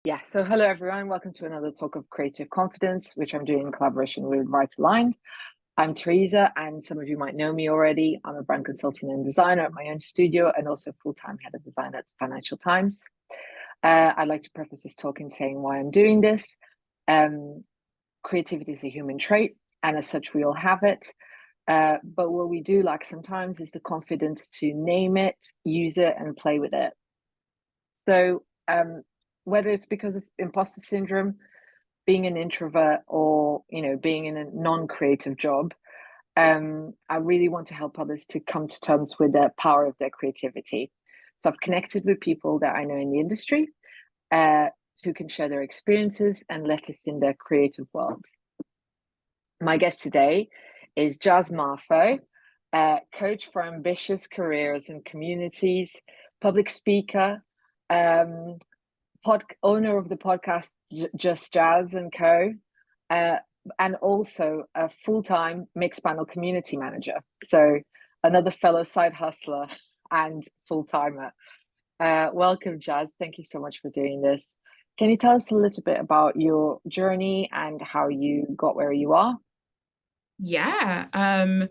Yeah, so hello everyone. Welcome to another talk of creative confidence, which I'm doing in collaboration with Right Aligned. I'm Teresa, and some of you might know me already. I'm a brand consultant and designer at my own studio and also full-time head of design at Financial Times. I'd like to preface this talk in saying why I'm doing this. Creativity is a human trait, and as such, we all have it. But what we do lack sometimes is the confidence to name it, use it, and play with it. So whether it's because of imposter syndrome, being an introvert, or being in a non-creative job, I really want to help others to come to terms with the power of their creativity. So I've connected with people that I know in the industry who can share their experiences and let us in their creative world. My guest today is Jaz Marfo, coach for ambitious careers and communities, public speaker, owner of the podcast Just Jazz and Co, and also a full-time mixed panel community manager. So another fellow side hustler and full-timer. Welcome, Jazz. Thank you so much for doing this. Can you tell us a little bit about your journey and how you got where you are? Yeah.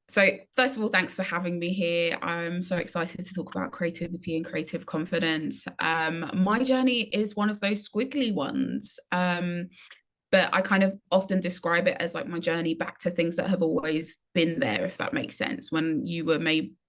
So first of all, thanks for having me here. I'm so excited to talk about creativity and creative confidence. My journey is one of those squiggly ones. But I kind of often describe it as like my journey back to things that have always been there, if that makes sense. When you were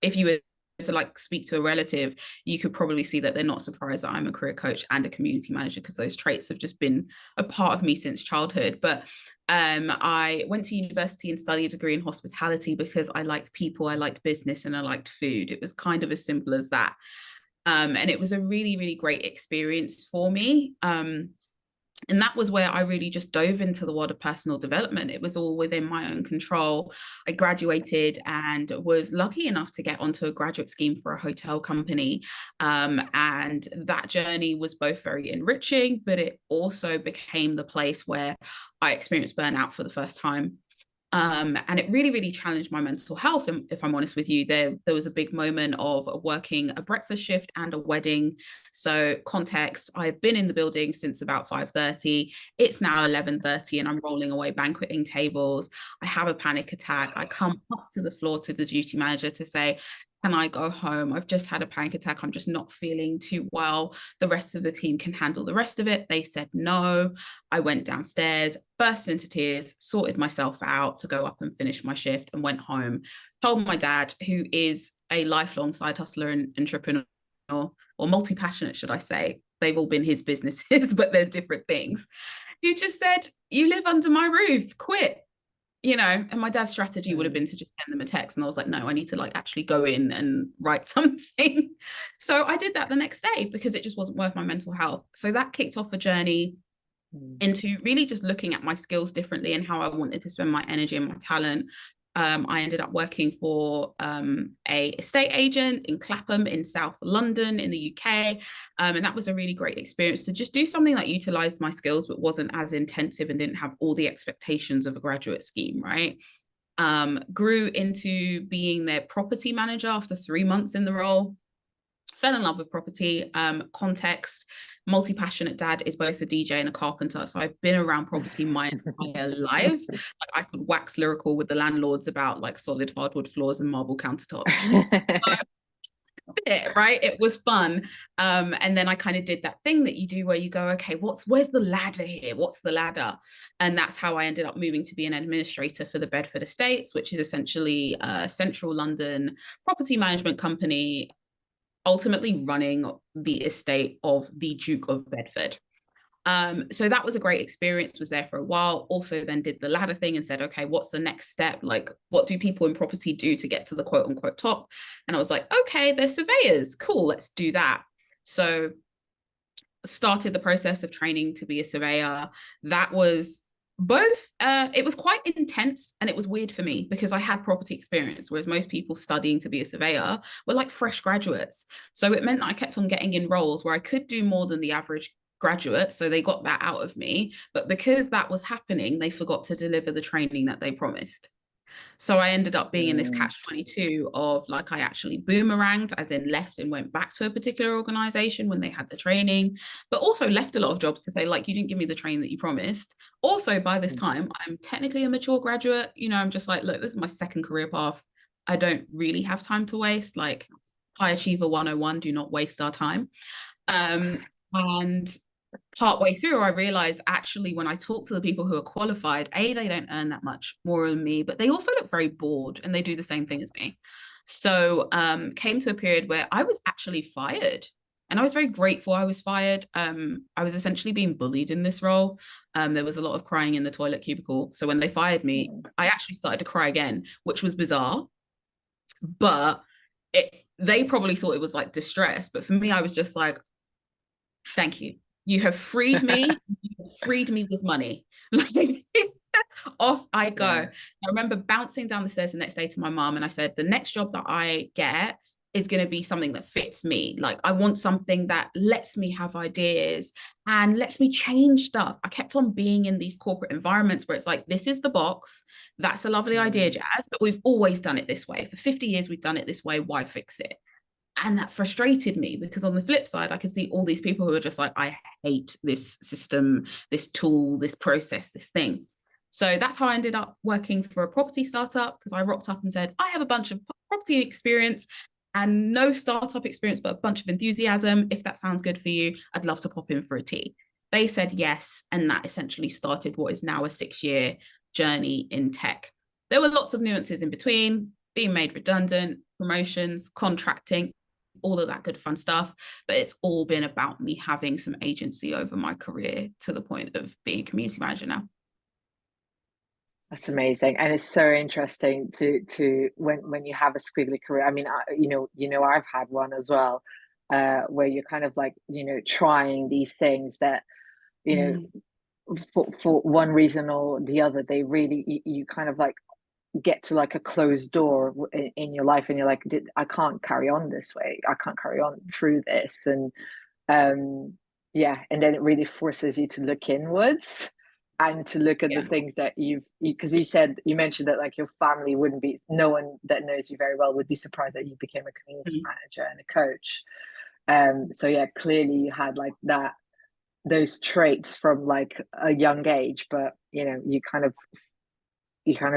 if you were to like speak to a relative, you could probably see that they're not surprised that I'm a career coach and a community manager, because those traits have just been a part of me since childhood. But I went to university and studied a degree in hospitality because I liked people, I liked business, and I liked food. It was kind of as simple as that. And it was a really, really great experience for me. And that was where I really just dove into the world of personal development. It was all within my own control. I graduated and was lucky enough to get onto a graduate scheme for a hotel company. And that journey was both very enriching, but it also became the place where I experienced burnout for the first time. And it really, really challenged my mental health. And if I'm honest with you, there was a big moment of working a breakfast shift and a wedding. So context, I've been in the building since about 5:30. It's now 11:30 and I'm rolling away banqueting tables. I have a panic attack. I come up to the floor to the duty manager to say, can I go home? I've just had a panic attack. I'm just not feeling too well. The rest of the team can handle the rest of it. They said no. I went downstairs, burst into tears, sorted myself out to go up and finish my shift, and went home. Told my dad, who is a lifelong side hustler and entrepreneur, or multi-passionate, should I say. They've all been his businesses, but there's different things. Who just said, you live under my roof, quit. And my dad's strategy would have been to just send them a text. And I was like, no, I need to like actually go in and write something. So I did that the next day because it just wasn't worth my mental health. So that kicked off a journey into really just looking at my skills differently and how I wanted to spend my energy and my talent. I ended up working for a estate agent in Clapham in South London in the UK. And that was a really great experience to just do something that utilized my skills, but wasn't as intensive and didn't have all the expectations of a graduate scheme, right? Grew into being their property manager after 3 months in the role. Fell in love with property. Context, multi-passionate dad is both a DJ and a carpenter. So I've been around property my entire life. Like I could wax lyrical with the landlords about like solid hardwood floors and marble countertops. Right? It was fun. And then I kind of did that thing that you do where you go, okay, where's the ladder here? What's the ladder? And that's how I ended up moving to be an administrator for the Bedford Estates, which is essentially a central London property management company, ultimately running the estate of the Duke of Bedford. So that was a great experience, was there for a while. Also then did the ladder thing and said, okay, what's the next step? Like, what do people in property do to get to the quote unquote top? And I was like, okay, they're surveyors. Cool, let's do that. So started the process of training to be a surveyor. That was both it was quite intense and it was weird for me because I had property experience, whereas most people studying to be a surveyor were like fresh graduates. So it meant that I kept on getting in roles where I could do more than the average graduate, so they got that out of me. But because that was happening, they forgot to deliver the training that they promised. So I ended up being in this Mm, catch-22 of like I actually boomeranged, as in left and went back to a particular organization when they had the training, but also left a lot of jobs to say, like, you didn't give me the training that you promised. Also, by this mm, time, I'm technically a mature graduate. You know, I'm just like, look, this is my second career path. I don't really have time to waste. Like, high achiever 101, do not waste our time. And partway through, I realized actually when I talk to the people who are qualified, A, they don't earn that much more than me, but they also look very bored and they do the same thing as me. So came to a period where I was actually fired. And I was very grateful I was fired. I was essentially being bullied in this role. There was a lot of crying in the toilet cubicle. So when they fired me, mm. I actually started to cry again, which was bizarre. But they probably thought it was like distress. But for me, I was just like, thank you. You have freed me. You have freed me with money. Like off I go. Yeah. I remember bouncing down the stairs the next day to my mom, and I said, the next job that I get is going to be something that fits me. Like, I want something that lets me have ideas and lets me change stuff. I kept on being in these corporate environments where it's like, this is the box. That's a lovely idea, Mm, Jazz, but we've always done it this way. For 50 years, we've done it this way. Why fix it? And that frustrated me because on the flip side, I could see all these people who are just like, I hate this system, this tool, this process, this thing. So that's how I ended up working for a property startup, because I rocked up and said, I have a bunch of property experience and no startup experience, but a bunch of enthusiasm. If that sounds good for you, I'd love to pop in for a tea. They said yes. And that essentially started what is now a 6-year journey in tech. There were lots of nuances in between, being made redundant, promotions, contracting, all of that good fun stuff. But it's all been about me having some agency over my career to the point of being a community manager now. that's amazing, and it's so interesting to when you have a squiggly career. I mean, I've had one as well, where you're kind of like, trying these things that, you Mm. know, for one reason or the other, they really you kind of like get to like a closed door in your life, and you're like, I can't carry on this way. I can't carry on through this, and um yeah, and then it really forces you to look inwards and to look at the Yeah. things that because you mentioned that like your family wouldn't be, no one that knows you very well would be surprised that you became a community Mm. manager and a coach. So yeah, clearly you had like that, those traits from like a young age, but you kind of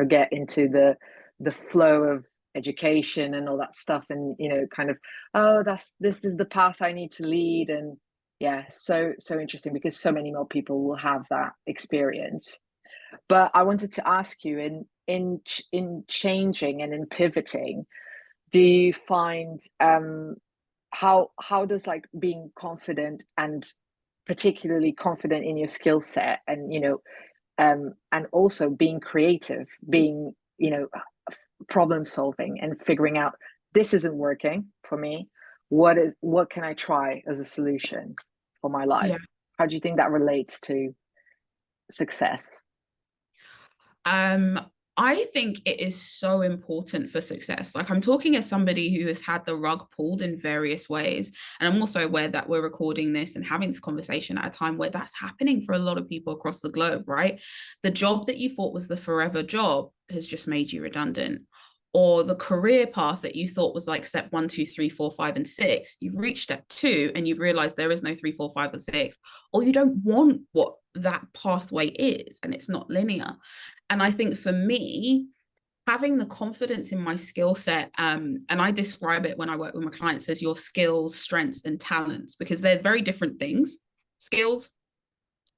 get into the flow of education and all that stuff, and kind of, oh, this is the path I need to lead. And yeah, so interesting, because so many more people will have that experience. But I wanted to ask you, in changing and in pivoting, do you find, how does like being confident, and particularly confident in your skill set, and also being creative, being, problem solving, and figuring out, this isn't working for me, what can I try as a solution for my life? Yeah. How do you think that relates to success? Um, I think it is so important for success. Like, I'm talking as somebody who has had the rug pulled in various ways. And I'm also aware that we're recording this and having this conversation at a time where that's happening for a lot of people across the globe, right? The job that you thought was the forever job has just made you redundant. Or the career path that you thought was like step 1, 2, 3, 4, 5, and 6, you've reached step 2 and you've realized there is no 3, 4, 5, or 6, or you don't want what that pathway is, and it's not linear. And I think for me, having the confidence in my skill set, and I describe it when I work with my clients as your skills, strengths, and talents, because they're very different things. Skills,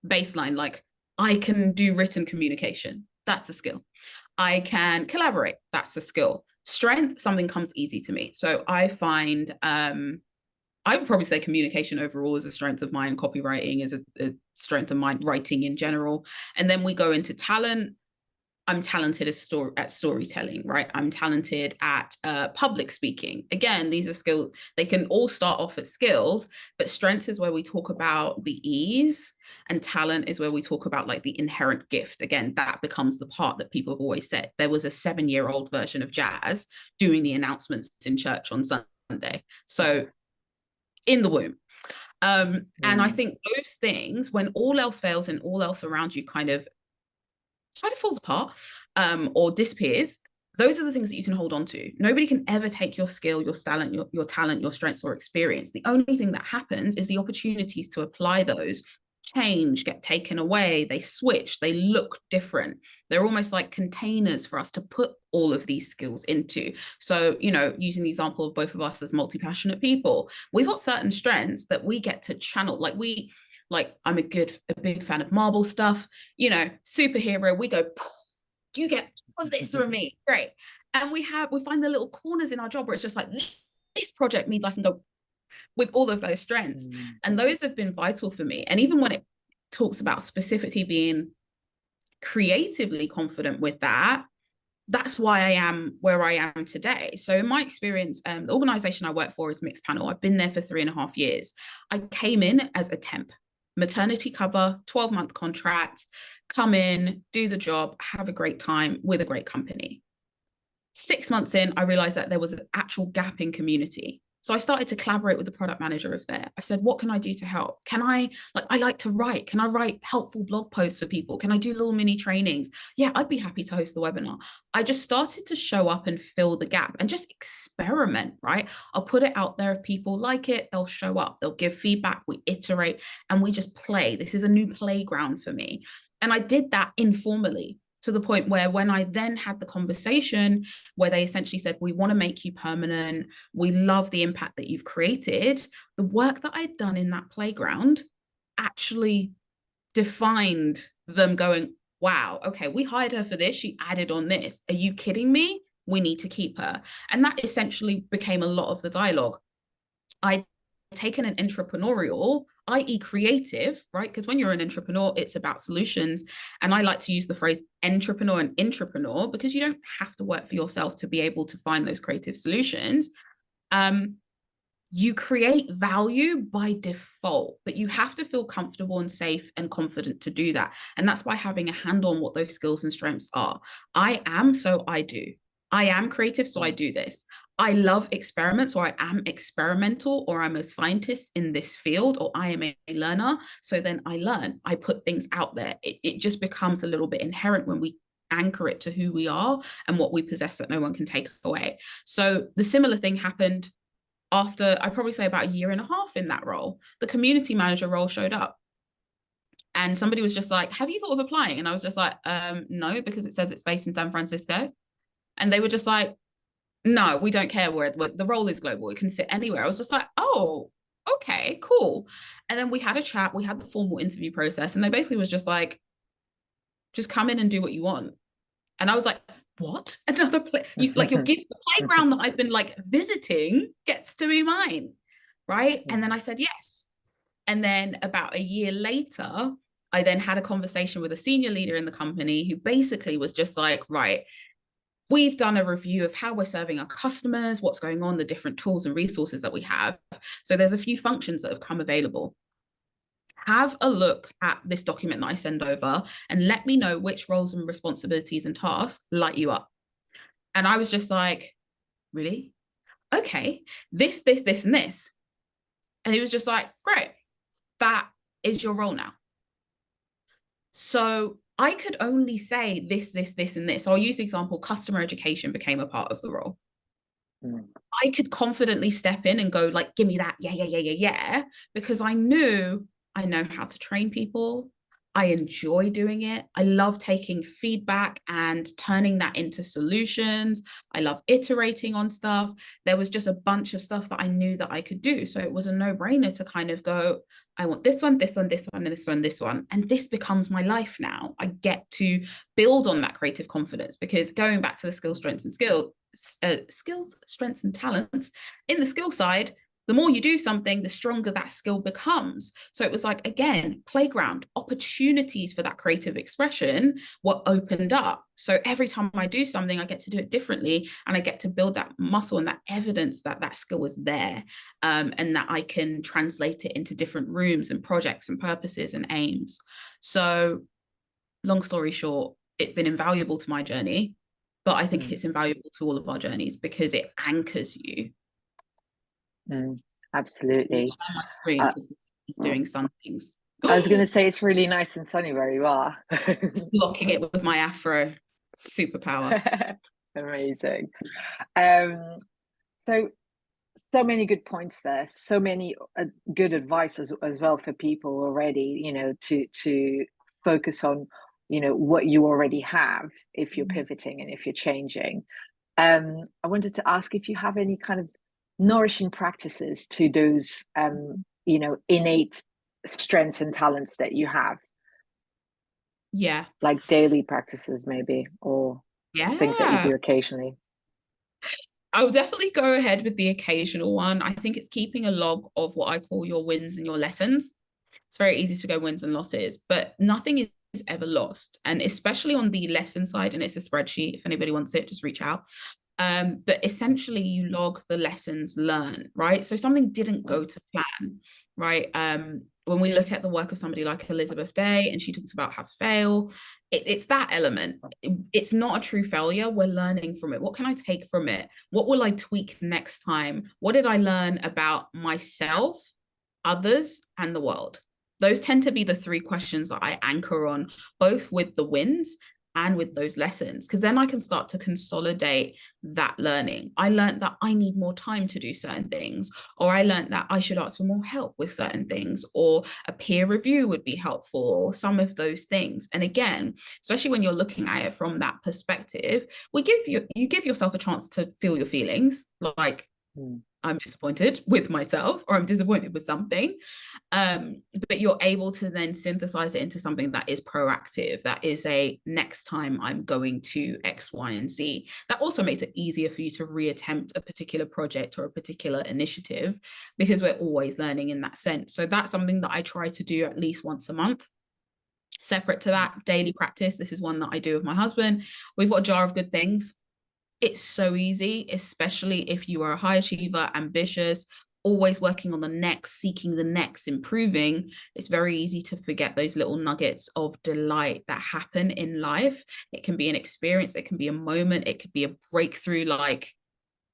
baseline, like I can do written communication. That's a skill. I can collaborate. That's a skill. Strength, something comes easy to me. So I find I would probably say communication overall is a strength of mine. Copywriting is a strength of mine, writing in general. And then we go into talent. I'm talented at storytelling, right? I'm talented at public speaking. Again, these are skills. They can all start off as skills, but strength is where we talk about the ease, and talent is where we talk about like the inherent gift. Again, that becomes the part that people have always said. There was a 7-year-old version of Jazz doing the announcements in church on Sunday. So in the womb. And I Mm, think those things, when all else fails and all else around you kind of falls apart or disappears, those are the things that you can hold on to. Nobody can ever take your skill, your talent, your strengths or experience. The only thing that happens is the opportunities to apply those change, get taken away, they switch, they look different. They're almost like containers for us to put all of these skills into. So, you know, using the example of both of us as multi-passionate people, we've got certain strengths that we get to channel. Like I'm a big fan of Marvel stuff, you know, superhero, we go, you get all of this from me, great. And we find the little corners in our job where it's just like, this project means I can go with all of those strengths. And those have been vital for me. And even when it talks about specifically being creatively confident with that, that's why I am where I am today. So in my experience, the organization I work for is Mixed Panel. I've been there for 3.5 years. I came in as a temp, maternity cover, 12-month contract, come in, do the job, have a great time with a great company. 6 months in, I realized that there was an actual gap in community. So I started to collaborate with the product manager of there. I said, what can I do to help? I like to write. Can I write helpful blog posts for people? Can I do little mini trainings? Yeah, I'd be happy to host the webinar. I just started to show up and fill the gap and just experiment, right? I'll put it out there. If people like it, they'll show up, they'll give feedback, we iterate, and we just play. This is a new playground for me. And I did that informally, to the point where when I then had the conversation where they essentially said, we want to make you permanent, we love the impact that you've created, the work that I'd done in that playground actually defined them going, wow, okay, we hired her for this, she added on this. Are you kidding me? We need to keep her. And that essentially became a lot of the dialogue. I'd taken an entrepreneurial, i.e. creative, right? Because when you're an entrepreneur, it's about solutions. And I like to use the phrase entrepreneur and intrapreneur because you don't have to work for yourself to be able to find those creative solutions. You create value by default, but you have to feel comfortable and safe and confident to do that. And that's by having a handle on what those skills and strengths are. I am, so I do. I am creative, so I do this. I love experiments, or I am experimental, or I'm a scientist in this field, or I am a learner. So then I learn, I put things out there. It just becomes a little bit inherent when we anchor it to who we are and what we possess that no one can take away. So the similar thing happened after, I'd probably say about 1.5 years in that role. The community manager role showed up. And somebody was just like, have you thought of applying? And I was just like, no, because it says it's based in San Francisco. And they were just like, no, we don't care where the role is global. It can sit anywhere. I was just like, oh, okay, cool. And then we had a chat. We had the formal interview process. And they basically was just like, just come in and do what you want. And I was like, what? Another play? You'll give the playground that I've been like visiting gets to be mine, right? And then I said yes. And then about 1 year later, I then had a conversation with a senior leader in the company who basically was just like, right, we've done a review of how we're serving our customers, what's going on, the different tools and resources that we have. So there's a few functions that have come available. Have a look at this document that I send over and let me know which roles and responsibilities and tasks light you up. And I was just like, really? Okay, this, and this. And he was just like, great, that is your role now. So I could only say this, and this. So I'll use the example, customer education became a part of the role. I could confidently step in and go like, give me that, yeah, because I know how to train people. I enjoy doing it. I love taking feedback and turning that into solutions. I love iterating on stuff. There was just a bunch of stuff that I knew that I could do. So it was a no-brainer to kind of go, I want this one, this one, this one, and this one, this one. And this becomes my life now. I get to build on that creative confidence, because going back to the skills, strengths, and talents, in the skill side, the more you do something, the stronger that skill becomes. So it was like, again, playground, opportunities for that creative expression were opened up. So every time I do something, I get to do it differently, and I get to build that muscle and that evidence that that skill was there, and that I can translate it into different rooms and projects and purposes and aims. So long story short, it's been invaluable to my journey, but I think it's invaluable to all of our journeys because it anchors you. Absolutely. My screen is doing some things. I was going to say it's really nice and sunny where you are. Blocking it with my afro superpower. Amazing. Um, so so many good points there. So many good advice as well for people already. To focus on what you already have if you're pivoting and if you're changing. I wanted to ask if you have any kind of nourishing practices to those innate strengths and talents that you have, Yeah. like daily practices maybe, or things that you Yeah. do occasionally. I'll definitely go ahead with the occasional one. I think it's keeping a log of what I call your wins and your lessons. It's very easy to go wins and losses, but nothing is ever lost. And especially on the lesson side, and it's a spreadsheet. If anybody wants it, just reach out. But essentially, you log the lessons learned, right? So something didn't go to plan, right? When we look at the work of somebody like Elizabeth Day, and she talks about how to fail, it's that element. It's not a true failure. We're learning from it. What can I take from it? What will I tweak next time? What did I learn about myself, others, and the world? Those tend to be the three questions that I anchor on, both with the wins and with those lessons, because then I can start to consolidate that learning. I learned that I need more time to do certain things, or I learned that I should ask for more help with certain things, or a peer review would be helpful, or some of those things. And again, especially when you're looking at it from that perspective, you give yourself a chance to feel your feelings, like I'm disappointed with myself or I'm disappointed with something. But you're able to then synthesize it into something that is proactive, that is a next time I'm going to X, Y, and Z. That also makes it easier for you to reattempt a particular project or a particular initiative, because we're always learning in that sense. So that's something that I try to do at least once a month. Separate to that, daily practice. This is one that I do with my husband. We've got a jar of good things. It's so easy, especially if you are a high achiever, ambitious, always working on the next, seeking the next, improving. It's very easy to forget those little nuggets of delight that happen in life. It can be an experience, it can be a moment, it could be a breakthrough, like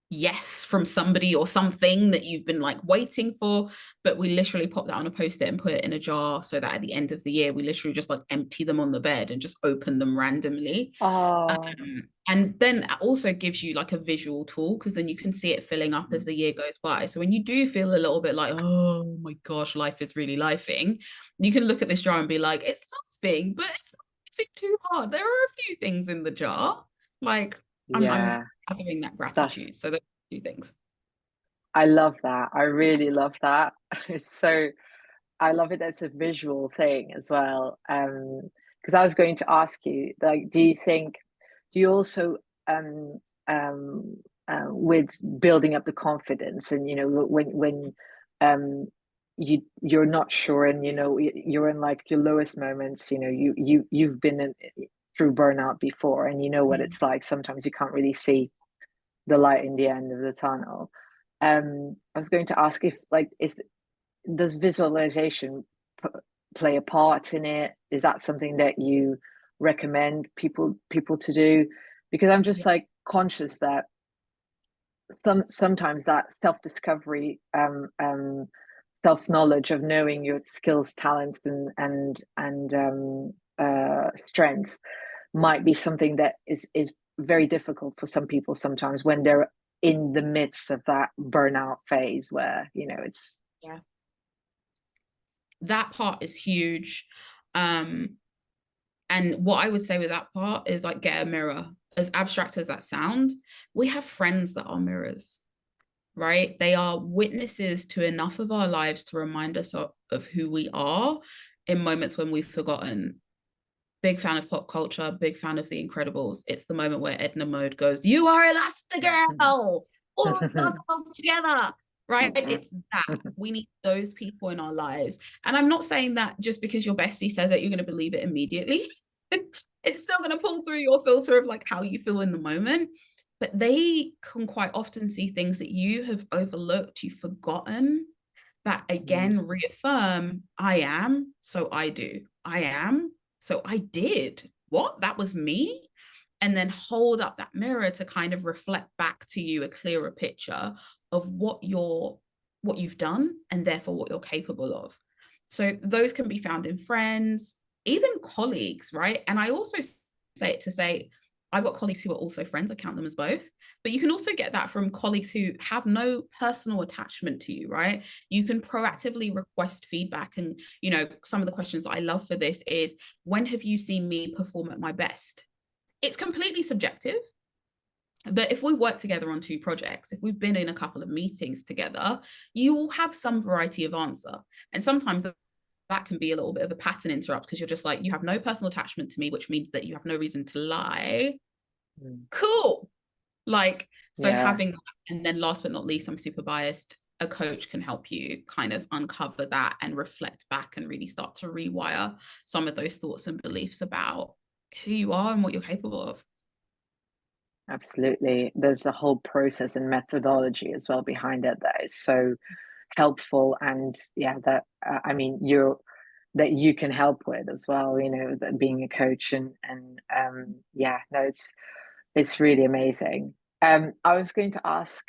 yes from somebody or something that you've been like waiting for. But we literally pop that on a post-it and put it in a jar, so that at the end of the year we literally just like empty them on the bed and just open them randomly. Oh, And then it also gives you like a visual tool, because then you can see it filling up as the year goes by. So when you do feel a little bit like, oh my gosh, life is really lifing, you can look at this jar and be like, it's laughing, but it's not laughing too hard. There are a few things in the jar. Like I'm yeah, gathering that that's gratitude. So those two things. I love that. I really love that. It's so I love it as a visual thing as well. Because I was going to ask you, like, do you also with building up the confidence, and when um you're not sure, and you're in like your lowest moments, you've been through burnout before, and you know what Mm. it's like. Sometimes you can't really see the light in the end of the tunnel. I was going to ask if like is does visualization p- play a part in it? Is that something that you recommend people to do? Because I'm just Yeah. like conscious that sometimes that self-discovery, self-knowledge of knowing your skills, talents, and strengths might be something that is very difficult for some people sometimes when they're in the midst of that burnout phase where it's Yeah. That part is huge. Um, And what I would say with that part is like get a mirror. As abstract as that sound, we have friends that are mirrors, right? They are witnesses to enough of our lives to remind us of who we are in moments when we've forgotten. Big fan of pop culture, big fan of The Incredibles. It's the moment where Edna Mode goes, "You are Elastigirl! All of us come together!" Right? It's that. We need those people in our lives. And I'm not saying that just because your bestie says it, you're going to believe it immediately. It's still going to pull through your filter of like how you feel in the moment. But they can quite often see things that you have overlooked, you've forgotten, that again reaffirm I am, so I do. I am, so I did. What? That was me? And then hold up that mirror to kind of reflect back to you a clearer picture of what you've done, and therefore what you're capable of. So those can be found in friends, even colleagues, right? And I also say it to say, I've got colleagues who are also friends, I count them as both, but you can also get that from colleagues who have no personal attachment to you, right? You can proactively request feedback. And, you know, some of the questions I love for this is, when have you seen me perform at my best? It's completely subjective. But if we work together on 2 projects, if we've been in a couple of meetings together, you will have some variety of answer. And sometimes that can be a little bit of a pattern interrupt, because you're just like, you have no personal attachment to me, which means that you have no reason to lie. Cool. Like, so Yeah, having that, and then last but not least, I'm super biased, a coach can help you kind of uncover that and reflect back and really start to rewire some of those thoughts and beliefs about who you are and what you're capable of. absolutely. There's a whole process and methodology as well behind it that is so helpful, and yeah, that I mean, that you can help with as well, you know, that being a coach, and yeah, no, it's really amazing. I was going to ask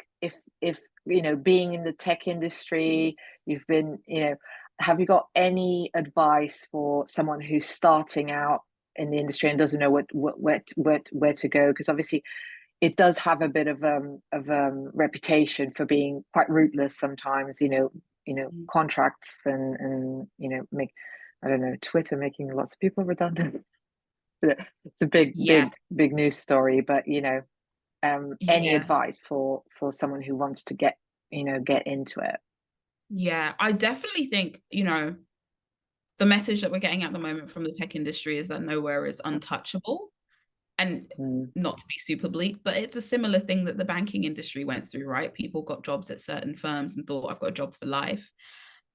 if you know, being in the tech industry, you've been, you know, have you got any advice for someone who's starting out in the industry and doesn't know where to go? Because obviously it does have a bit of reputation for being quite rootless sometimes, you know, contracts and you know, make, I don't know, Twitter making lots of people redundant. It's a Yeah, big news story, but you know, any yeah, advice for someone who wants to get, you know, get into it? yeah. I definitely think, you know, the message that we're getting at the moment from the tech industry is that nowhere is untouchable. And Mm, not to be super bleak, but it's a similar thing that the banking industry went through, right? People got jobs at certain firms and thought, I've got a job for life.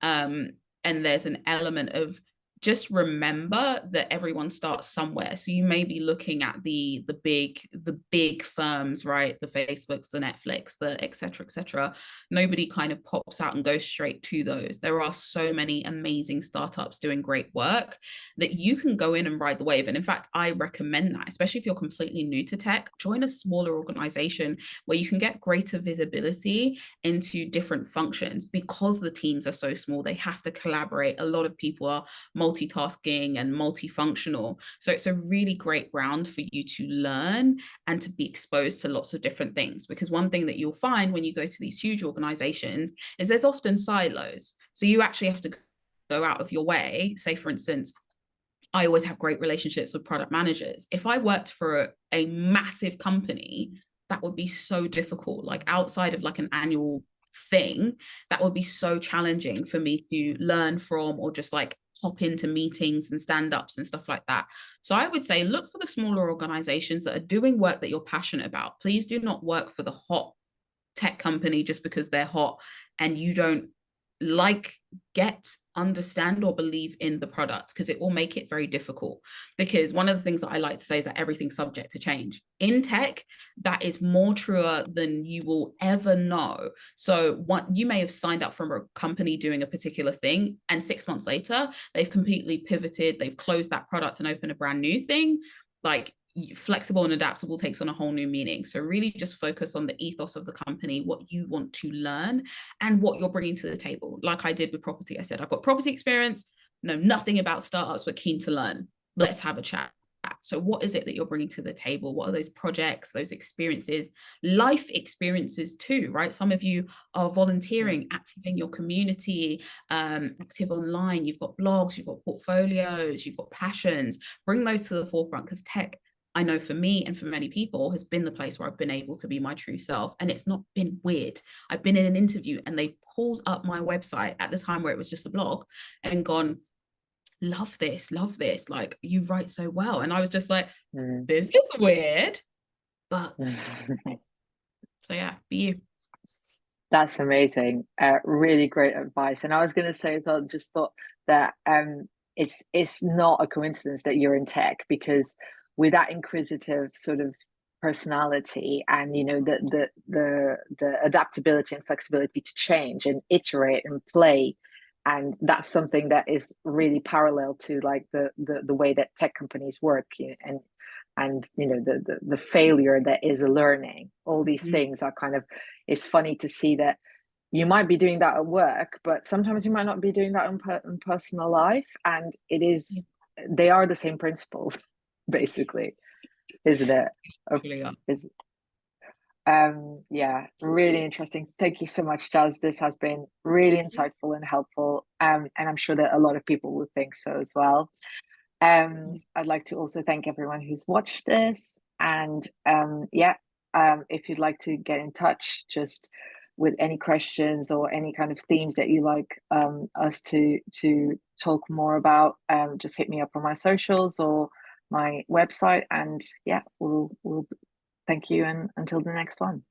Um, and there's an element of, just remember that everyone starts somewhere. So you may be looking at the big firms, right? The Facebooks, the Netflix, the et cetera, et cetera. Nobody kind of pops out and goes straight to those. There are so many amazing startups doing great work that you can go in and ride the wave. And in fact, I recommend that, especially if you're completely new to tech, join a smaller organization where you can get greater visibility into different functions. Because the teams are so small, they have to collaborate. A lot of people are multitasking and multifunctional. So it's a really great ground for you to learn and to be exposed to lots of different things. Because one thing that you'll find when you go to these huge organizations is there's often silos. So you actually have to go out of your way. Say, for instance, I always have great relationships with product managers. If I worked for a massive company, that would be so difficult. Like, outside of like an annual thing, that would be so challenging for me to learn from, or just like hop into meetings and stand-ups and stuff like that. So I would say, look for the smaller organizations that are doing work that you're passionate about. Please do not work for the hot tech company just because they're hot and you don't like, get, understand, or believe in the product, because it will make it very difficult. Because one of the things that I like to say is that everything's subject to change in tech. That is more truer than you will ever know. So what, you may have signed up from a company doing a particular thing, and 6 months later they've completely pivoted, they've closed that product and opened a brand new thing. Like, flexible and adaptable takes on a whole new meaning. So really just focus on the ethos of the company, what you want to learn, and what you're bringing to the table. Like I did with property, I said, I've got property experience, know nothing about startups, but keen to learn. Let's have a chat. So what is it that you're bringing to the table? What are those projects, those experiences, life experiences too, right? Some of you are volunteering, active in your community, active online. You've got blogs, you've got portfolios, you've got passions. Bring those to the forefront, because tech, I know for me and for many people, has been the place where I've been able to be my true self. And it's not been weird. I've been in an interview and they pulled up my website at the time where it was just a blog and gone, love this, love this. Like, you write so well. And I was just like, mm, this is weird, but mm. so yeah, be you. That's amazing. Really great advice. And I was going to say, I just thought that it's not a coincidence that you're in tech, because with that inquisitive sort of personality, and you know, the adaptability and flexibility to change and iterate and play, and that's something that is really parallel to like the way that tech companies work, you know, and you know, the failure that is a learning. All these Mm-hmm. things are kind of, it's funny to see that you might be doing that at work, but sometimes you might not be doing that in personal life. And it is, they are the same principles, basically. isn't it? Of- Really are. Is yeah, really interesting. Thank you so much, Jazz. This has been really insightful and helpful. And I'm sure that a lot of people will think so as well. I'd like to also thank everyone who's watched this. And yeah, if you'd like to get in touch just with any questions or any kind of themes that you like us to talk more about, just hit me up on my socials or my website. And yeah, we'll thank you, and until the next one.